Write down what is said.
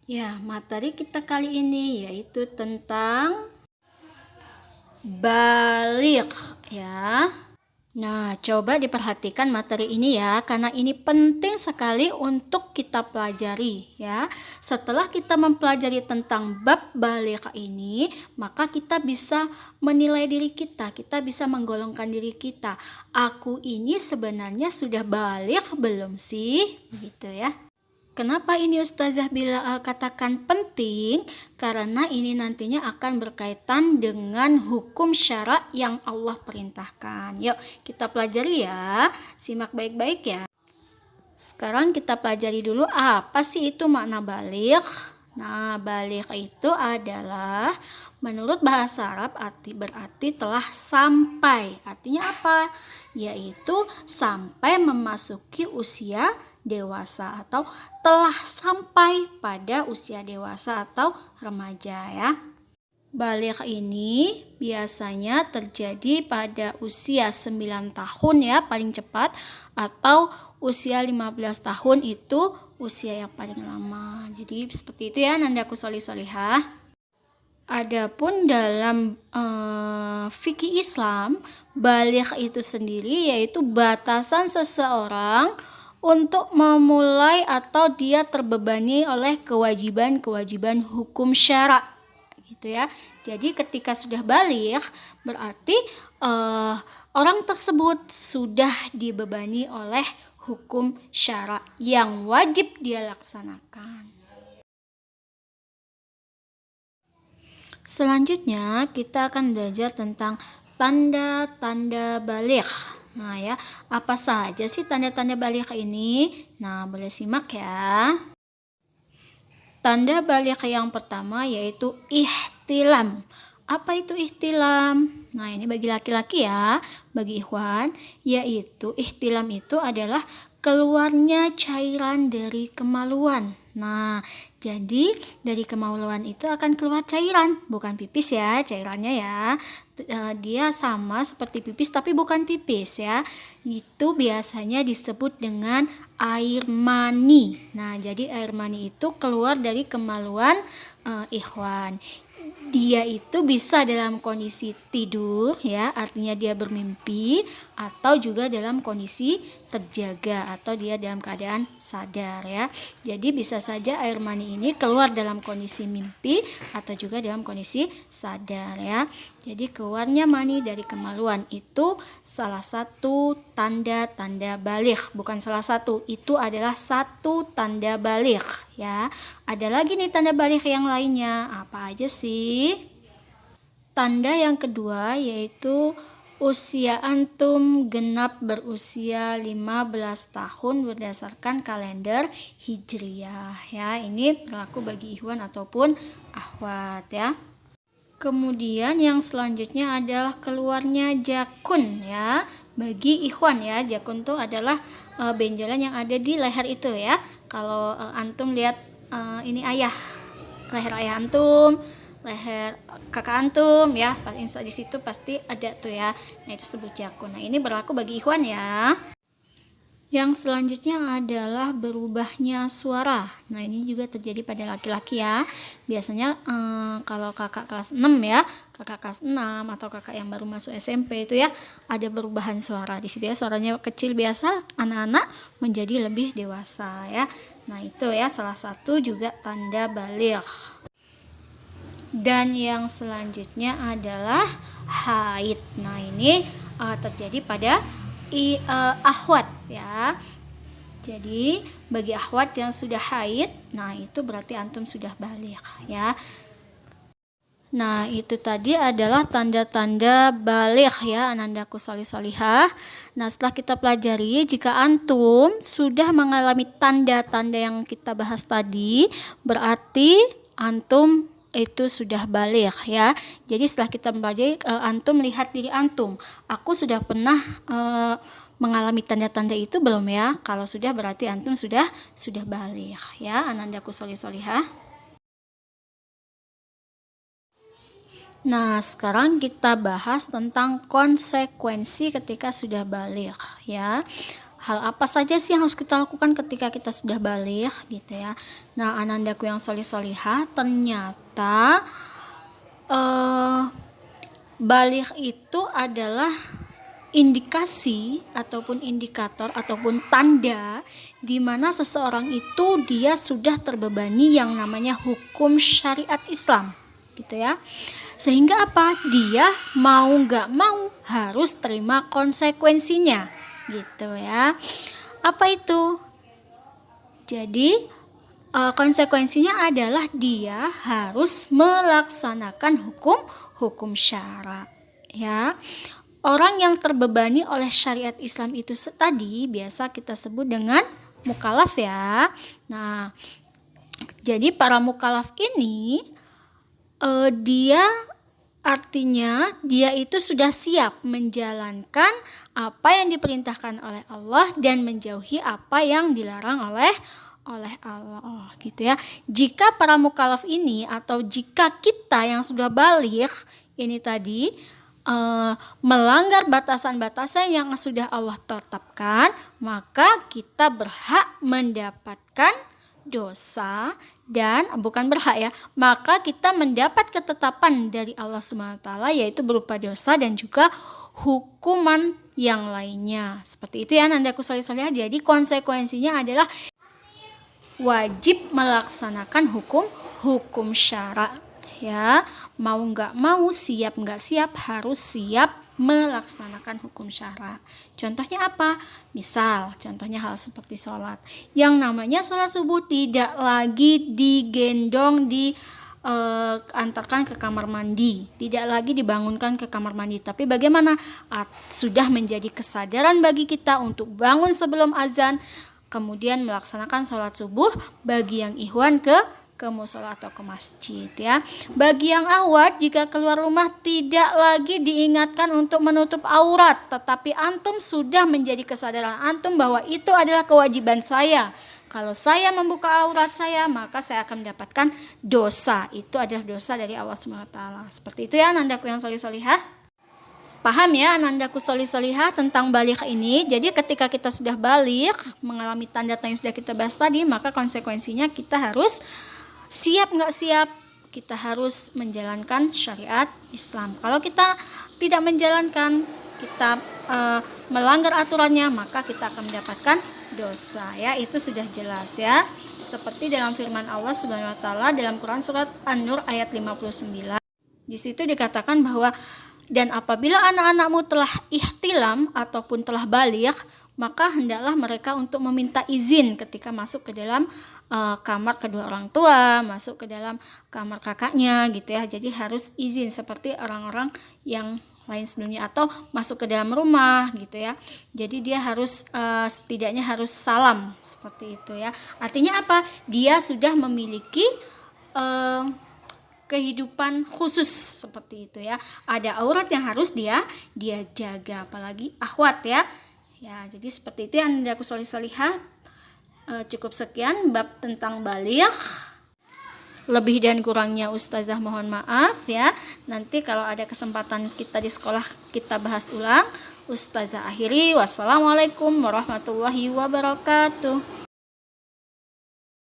Ya, materi kita kali ini yaitu tentang balik ya. Nah, coba diperhatikan materi ini ya, karena ini penting sekali untuk kita pelajari ya. Setelah kita mempelajari tentang bab balik ini, maka kita bisa menilai diri kita, kita bisa menggolongkan diri kita. Aku ini sebenarnya sudah balik belum sih? Begitu ya. Kenapa ini Ustazah katakan penting? Karena ini nantinya akan berkaitan dengan hukum syara yang Allah perintahkan. Yuk kita pelajari ya, simak baik-baik ya. Sekarang kita pelajari dulu apa sih itu makna balik. Nah, balik itu adalah menurut bahasa Arab berarti telah sampai. Artinya apa? Yaitu sampai memasuki usia dewasa atau telah sampai pada usia dewasa atau remaja ya. Balik ini biasanya terjadi pada usia 9 tahun ya paling cepat, atau usia 15 tahun itu usia yang paling lama. Jadi seperti itu ya nandaku solihah. Adapun dalam fikih Islam, balik itu sendiri yaitu batasan seseorang untuk memulai atau dia terbebani oleh kewajiban-kewajiban hukum syara gitu ya. Jadi ketika sudah balik berarti orang tersebut sudah dibebani oleh hukum syara yang wajib dia laksanakan. Selanjutnya kita akan belajar tentang tanda-tanda balik. Nah ya, apa saja sih tanda-tanda balik ini? Nah, boleh simak ya. Tanda balik yang pertama yaitu ihtilam. Apa itu ihtilam? Nah, ini bagi laki-laki ya, bagi ikhwan, yaitu ihtilam itu adalah keluarnya cairan dari kemaluan. Nah, jadi dari kemaluan itu akan keluar cairan, bukan pipis ya, cairannya ya. Dia sama seperti pipis tapi bukan pipis ya. Itu biasanya disebut dengan air mani. Nah, jadi air mani itu keluar dari kemaluan ikhwan. Dia itu bisa dalam kondisi tidur ya, artinya dia bermimpi, atau juga dalam kondisi terjaga atau dia dalam keadaan sadar ya. Jadi bisa saja air mani ini keluar dalam kondisi mimpi atau juga dalam kondisi sadar ya. Jadi keluarnya mani dari kemaluan itu salah satu tanda-tanda balik, bukan salah satu, itu adalah satu tanda balik ya. Ada lagi nih tanda balik yang lainnya, apa aja sih? Tanda yang kedua yaitu usia antum genap berusia 15 tahun berdasarkan kalender Hijriyah ya. Ini berlaku bagi ikhwan ataupun akhwat ya. Kemudian yang selanjutnya adalah keluarnya jakun ya. Bagi ikhwan ya, jakun itu adalah benjolan yang ada di leher itu ya. Kalau antum lihat ini leher ayah antum, leher kakak antum ya, di situ pasti ada tuh ya. Nah, itu disebut jakun. Nah, ini berlaku bagi ikhwan ya. Yang selanjutnya adalah berubahnya suara. Nah, ini juga terjadi pada laki-laki ya. Biasanya kalau kakak kelas 6 ya, kakak kelas 6 atau kakak yang baru masuk SMP itu ya, ada perubahan suara. Di situ ya suaranya kecil biasa, anak-anak menjadi lebih dewasa ya. Nah, itu ya salah satu juga tanda balik. Dan yang selanjutnya adalah haid. Nah, ini terjadi pada akhwat ya. Jadi bagi akhwat yang sudah haid, nah itu berarti antum sudah balik ya. Nah, itu tadi adalah tanda-tanda balik ya, anandaku solihah. Nah, setelah kita pelajari, jika antum sudah mengalami tanda-tanda yang kita bahas tadi, berarti antum itu sudah balik ya. Jadi setelah kita mempelajari, antum lihat diri antum, aku sudah pernah mengalami tanda-tanda itu belum ya? Kalau sudah berarti antum sudah balik ya, anandaku solihah. Nah, sekarang kita bahas tentang konsekuensi ketika sudah balik ya. hal apa saja sih yang harus kita lakukan ketika kita sudah balik gitu ya. Nah, anandaku yang solih-solihah, ternyata balik itu adalah indikasi ataupun indikator ataupun tanda di mana seseorang itu dia sudah terbebani yang namanya hukum syariat Islam gitu ya. Sehingga apa? Dia mau nggak mau harus terima konsekuensinya gitu ya. Apa itu? Jadi konsekuensinya adalah dia harus melaksanakan hukum syara ya. Orang yang terbebani oleh syariat Islam itu tadi biasa kita sebut dengan mukallaf ya. Nah, jadi para mukallaf ini dia artinya dia itu sudah siap menjalankan apa yang diperintahkan oleh Allah dan menjauhi apa yang dilarang oleh Allah gitu ya. Jika para mukallaf ini atau jika kita yang sudah baligh ini tadi melanggar batasan-batasan yang sudah Allah tetapkan, maka kita berhak mendapatkan dosa dan bukan berhak ya, maka kita mendapat ketetapan dari Allah SWT yaitu berupa dosa dan juga hukuman yang lainnya. Seperti itu ya anandaku soleh-solehah. Jadi konsekuensinya adalah wajib melaksanakan hukum syara ya. Mau nggak mau, siap nggak siap, harus siap melaksanakan hukum syara. Contohnya apa? Misal, contohnya hal seperti sholat. Yang namanya sholat subuh tidak lagi digendong antarkan ke kamar mandi, tidak lagi dibangunkan ke kamar mandi. Tapi bagaimana? Sudah menjadi kesadaran bagi kita untuk bangun sebelum azan, kemudian melaksanakan sholat subuh bagi yang ikhwan ke musola atau ke masjid ya. Bagi yang awat, jika keluar rumah tidak lagi diingatkan untuk menutup aurat, tetapi antum sudah menjadi kesadaran antum bahwa itu adalah kewajiban saya. Kalau saya membuka aurat saya, maka saya akan mendapatkan dosa. Itu adalah dosa dari Allah SWT. Seperti itu ya anandaku yang solih-solihah. Paham ya anandaku solih-solihah tentang balik ini. Jadi ketika kita sudah balik, mengalami tanda-tanda yang sudah kita bahas tadi, maka konsekuensinya kita harus siap nggak siap, kita harus menjalankan syariat Islam. Kalau kita tidak menjalankan, kita melanggar aturannya, maka kita akan mendapatkan dosa ya. Itu sudah jelas ya. Seperti dalam firman Allah Subhanahu wa taala dalam Quran surat An-Nur ayat 59. Di situ dikatakan bahwa dan apabila anak-anakmu telah ihtilam ataupun telah baligh, maka hendaklah mereka untuk meminta izin ketika masuk ke dalam kamar kedua orang tua, masuk ke dalam kamar kakaknya gitu ya. Jadi harus izin seperti orang-orang yang lain sebelumnya, atau masuk ke dalam rumah gitu ya. Jadi dia harus setidaknya harus salam seperti itu ya. Artinya apa? Dia sudah memiliki kehidupan khusus seperti itu ya. Ada aurat yang harus dia jaga, apalagi akhwat ya. Ya, jadi seperti itu yang aku solih-solihah. Cukup sekian bab tentang baligh. Lebih dan kurangnya ustazah mohon maaf ya. Nanti kalau ada kesempatan kita di sekolah kita bahas ulang. Ustazah akhiri. Wassalamualaikum warahmatullahi wabarakatuh.